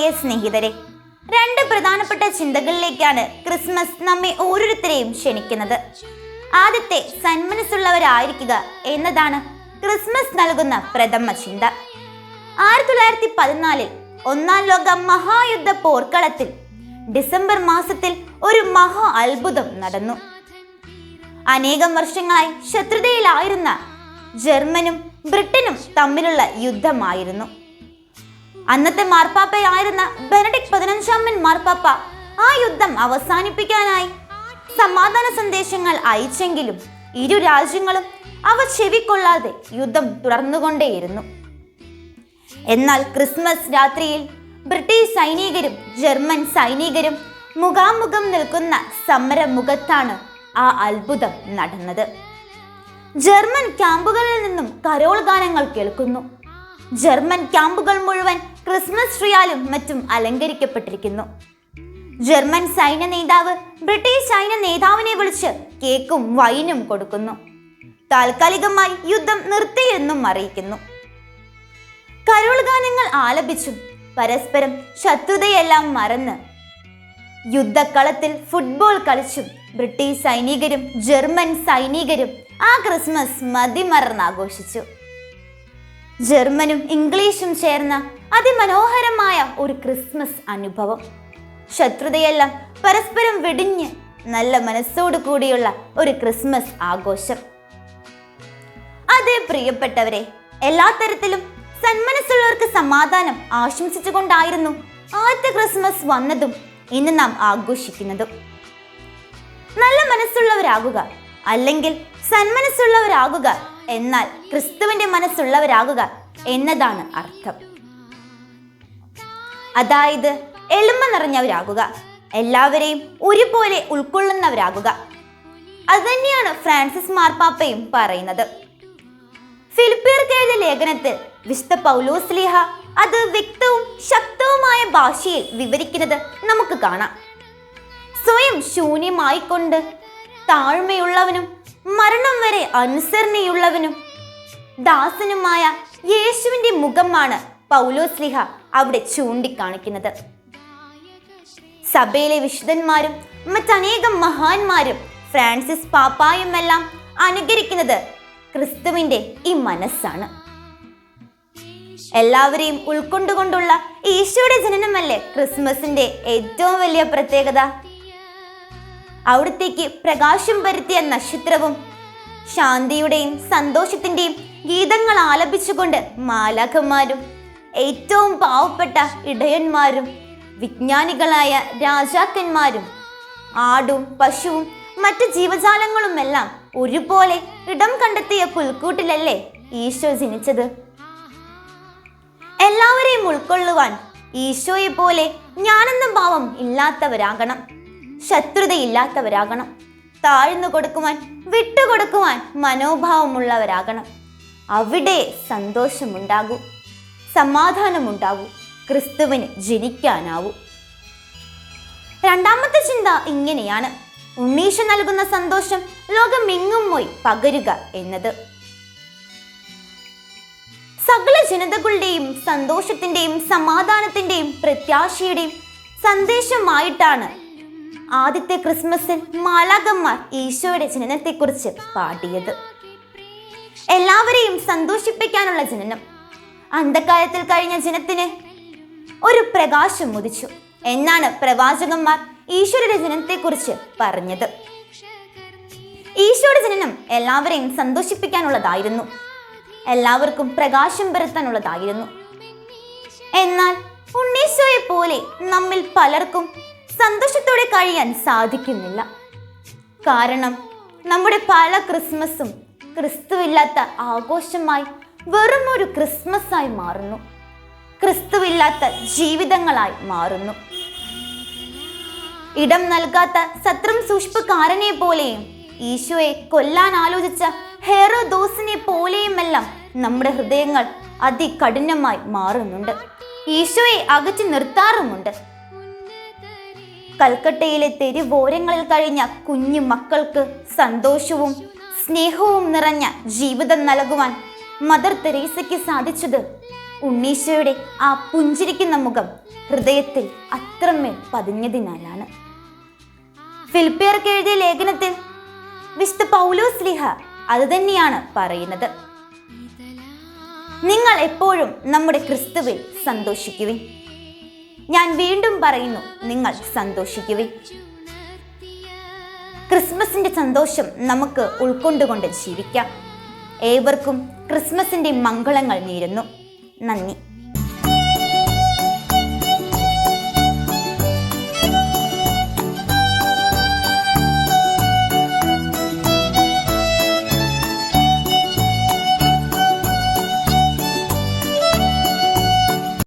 പ്രിയ സ്നേഹിതരെ, രണ്ട് പ്രധാനപ്പെട്ട ചിന്തകളിലേക്കാണ് ക്രിസ്മസ് നമ്മെ ഓരോരുത്തരെയും ക്ഷണിക്കുന്നത്. ആദ്യത്തെ, സന്മനസ്സുള്ളവരായിരിക്കുക എന്നതാണ് ക്രിസ്മസ് നൽകുന്ന പ്രഥമ ചിന്ത. 1914 ഒന്നാം ലോക മഹായുദ്ധ പോർക്കളത്തിൽ ഡിസംബർ മാസത്തിൽ ഒരു മഹാ അത്ഭുതം നടന്നു. അനേകം വർഷങ്ങളായി ശത്രുതയിലായിരുന്ന ജർമ്മനും ബ്രിട്ടനും തമ്മിലുള്ള യുദ്ധമായിരുന്നു. അന്നത്തെ മാർപ്പാപ്പയായിരുന്ന ബെനഡിക്ട് 15 മാർപ്പാപ്പ ആ യുദ്ധം അവസാനിപ്പിക്കാനായി സമാധാന സന്ദേശങ്ങൾ അയച്ചെങ്കിലും ഇരു രാജ്യങ്ങളും അവ ചെവിക്കൊള്ളാതെ യുദ്ധം തുടർന്നുകൊണ്ടേയിരുന്നു. എന്നാൽ ക്രിസ്മസ് രാത്രിയിൽ ബ്രിട്ടീഷ് സൈനികരും ജർമ്മൻ സൈനികരും മുഖാമുഖം നിൽക്കുന്ന സമരമുഖത്താണ് ആ അത്ഭുതം നടന്നത്. ജർമ്മൻ ക്യാമ്പുകളിൽ നിന്നും കരോൾ ഗാനങ്ങൾ കേൾക്കുന്നു. ജർമ്മൻ ക്യാമ്പുകൾ മുഴുവൻ ക്രിസ്മസ് ട്രീയാലും മറ്റും അലങ്കരിക്കപ്പെട്ടിരിക്കുന്നു. ജർമ്മൻ സൈന്യ നേതാവ് ബ്രിട്ടീഷ് സൈന്യ നേതാവിനെ വിളിച്ച് കേക്കും വൈനും കൊടുക്കുന്നു. താൽക്കാലികമായി യുദ്ധം നിർത്തിയെന്നും അറിയിക്കുന്നു. കരോൾ ഗാനങ്ങൾ ആലപിച്ചും പരസ്പരം ശത്രുതയെല്ലാം മറന്ന് യുദ്ധക്കളത്തിൽ ഫുട്ബോൾ കളിച്ചും ബ്രിട്ടീഷ് സൈനികരും ജർമ്മൻ സൈനികരും ആ ക്രിസ്മസ് മതിമറന്നാഘോഷിച്ചു. ജർമ്മനും ഇംഗ്ലീഷും ചേർന്ന അതിമനോഹരമായ ഒരു ക്രിസ്മസ് അനുഭവം. ശത്രുതയെല്ലാം പരസ്പരം വെടിഞ്ഞ് നല്ല മനസ്സോടു കൂടിയുള്ള ഒരു ക്രിസ്മസ് ആഘോഷം. അതേ പ്രിയപ്പെട്ടവരെ, എല്ലാ തരത്തിലും സന്മനസ്സുള്ളവർക്ക് സമാധാനം ആശംസിച്ചുകൊണ്ടായിരുന്നു ആദ്യത്തെ ക്രിസ്മസ് വന്നതും ഇന്ന് നാം ആഘോഷിക്കുന്നതും. നല്ല മനസ്സുള്ളവരാകുക, അല്ലെങ്കിൽ സന്മനസ്സുള്ളവരാകുക എന്നാൽ ക്രിസ്തുവിന്റെ മനസ്സുള്ളവരാകുക എന്നതാണ് അർത്ഥം. അതായത് എളിമ നിറഞ്ഞവരാകുക, എല്ലാവരെയും ഒരുപോലെ ഉൾക്കൊള്ളുന്നവരാകുക. അതുതന്നെയാണ് ഫ്രാൻസിസ് മാർപ്പാപ്പയും പറയുന്നത്. ഫിലിപ്പിയർക്ക് എഴുതിയ ലേഖനത്തിൽ വിശുദ്ധ പൗലോസ് ശ്ലീഹ അത് വ്യക്തവും ശക്തവുമായ ഭാഷയിൽ വിവരിക്കുന്നത് നമുക്ക് കാണാം. സ്വയം ശൂന്യമായിക്കൊണ്ട് താഴ്മയുള്ളവനും മരണം വരെ അനുസരണയുള്ളവനും ദാസനുമായ യേശുവിന്റെ മുഖമാണ് പൗലോസ് ശ്ലീഹ അവിടെ ചൂണ്ടിക്കാണിക്കുന്നത്. സഭയിലെ വിശുദ്ധന്മാരും മറ്റനേകം മഹാന്മാരും ഫ്രാൻസിസ് പാപ്പായുമെല്ലാം അനുകരിക്കുന്നത് ക്രിസ്തുവിന്റെ ഈ മനസ്സാണ്. എല്ലാവരെയും ഉൾക്കൊണ്ടുകൊണ്ടുള്ള ഈശോയുടെ ജനനമല്ലേ ക്രിസ്മസിന്റെ ഏറ്റവും വലിയ പ്രത്യേകത. അവിടത്തേക്ക് പ്രകാശം പരത്തിയ നക്ഷത്രവും ശാന്തിയുടെയും സന്തോഷത്തിന്റെയും ഗീതങ്ങൾ ആലപിച്ചുകൊണ്ട് മാലാഖമാരും ഏറ്റവും പാവപ്പെട്ട ഇടയന്മാരും വിജ്ഞാനികളായ രാജാക്കന്മാരും ആടും പശുവും മറ്റു ജീവജാലങ്ങളുമെല്ലാം ഒരുപോലെ ഇടം കണ്ടെത്തിയ പുൽക്കൂട്ടിലല്ലേ ഈശോ ജനിച്ചത്. എല്ലാവരെയും ഉൾക്കൊള്ളുവാൻ ഈശോയെ പോലെ ജ്ഞാനെന്ന ഭാവം ഇല്ലാത്തവരാകണം, ശത്രുതയില്ലാത്തവരാകണം, താഴ്ന്നു കൊടുക്കുവാൻ വിട്ടുകൊടുക്കുവാൻ മനോഭാവമുള്ളവരാകണം. അവിടെ സന്തോഷമുണ്ടാകൂ, സമാധാനമുണ്ടാകൂ, ക്രിസ്തുവിന് ജനിക്കാനാവൂ. രണ്ടാമത്തെ ചിന്ത ഇങ്ങനെയാണ്: ഉണ്ണീശോ നൽകുന്ന സന്തോഷം ലോകമെങ്ങും പോയി പകരുക എന്നത്. സകല ജനതകളുടെയും സന്തോഷത്തിന്റെയും സമാധാനത്തിന്റെയും പ്രത്യാശയുടെയും സന്ദേശമായിട്ടാണ് ആദ്യത്തെ ക്രിസ്മസിൽ മാലാഖമാർ ഈശോയുടെ ജനനത്തെക്കുറിച്ച് പാടിയത്. എല്ലാവരെയും സന്തോഷിപ്പിക്കാനുള്ള ജനനം. അന്ധകാരത്തിൽ കഴിഞ്ഞ ജനത്തിന് ഒരു പ്രകാശം ഉദിച്ചു എന്നാണ് പ്രവാചകന്മാർ ഈശോയുടെ ജനനത്തെക്കുറിച്ച് പറഞ്ഞത്. ഈശോയുടെ ജനനം എല്ലാവരെയും സന്തോഷിപ്പിക്കാനുള്ളതായിരുന്നു, എല്ലാവർക്കും പ്രകാശം പരത്താനുള്ളതായിരുന്നു. എന്നാൽ ഉണ്ണീശോയെ പോലെ നമ്മിൽ പലർക്കും സന്തോഷത്തോടെ കഴിയാൻ സാധിക്കുന്നില്ല. കാരണം നമ്മുടെ പല ക്രിസ്മസും ക്രിസ്തുവില്ലാത്ത ആഘോഷമായി വെറും ഒരു ക്രിസ്മസായി മാറുന്നു, ക്രിസ്തുവില്ലാത്ത ജീവിതങ്ങളായി മാറുന്നു. ഇടം നൽകാത്ത സത്രം സൂക്ഷിപ്പുകാരനെ പോലെയും ഈശോയെ കൊല്ലാൻ ആലോചിച്ച ഹെറോദോസിനെ പോലെയുമെല്ലാം നമ്മുടെ ഹൃദയങ്ങൾ അതികഠിനമായി മാറുന്നുണ്ട്, ഈശോയെ അകറ്റി നിർത്താറുമുണ്ട്. കൽക്കട്ടയിലെ തെരുവോരങ്ങളിൽ കഴിഞ്ഞ കുഞ്ഞു മക്കൾക്ക് സന്തോഷവും സ്നേഹവും നിറഞ്ഞ ജീവിതം നൽകുവാൻ മദർ തെരേസയ്ക്ക് സാധിച്ചത് ഉണ്ണീശോയുടെ ആ പുഞ്ചിരിക്കുന്ന മുഖം ഹൃദയത്തിൽ അത്രമേൽ പതിഞ്ഞതിനാലാണ്. ഫിലിപ്പിയർക്ക് എഴുതിയ ലേഖനത്തിൽ വിശുദ്ധ പൗലോസ് ശ്ലീഹ അത് തന്നെയാണ് പറയുന്നത്. നിങ്ങൾ എപ്പോഴും നമ്മുടെ ക്രിസ്തുവിൽ സന്തോഷിക്കുവിൻ. ഞാൻ വീണ്ടും പറയുന്നു, നിങ്ങൾ സന്തോഷിക്കുവിൻ. ക്രിസ്മസിന്റെ സന്തോഷം നമുക്ക് ഉൾക്കൊണ്ടുകൊണ്ട് ജീവിക്കാം. ഏവർക്കും ക്രിസ്മസിന്റെ മംഗളങ്ങൾ നേരുന്നു. നന്ദി.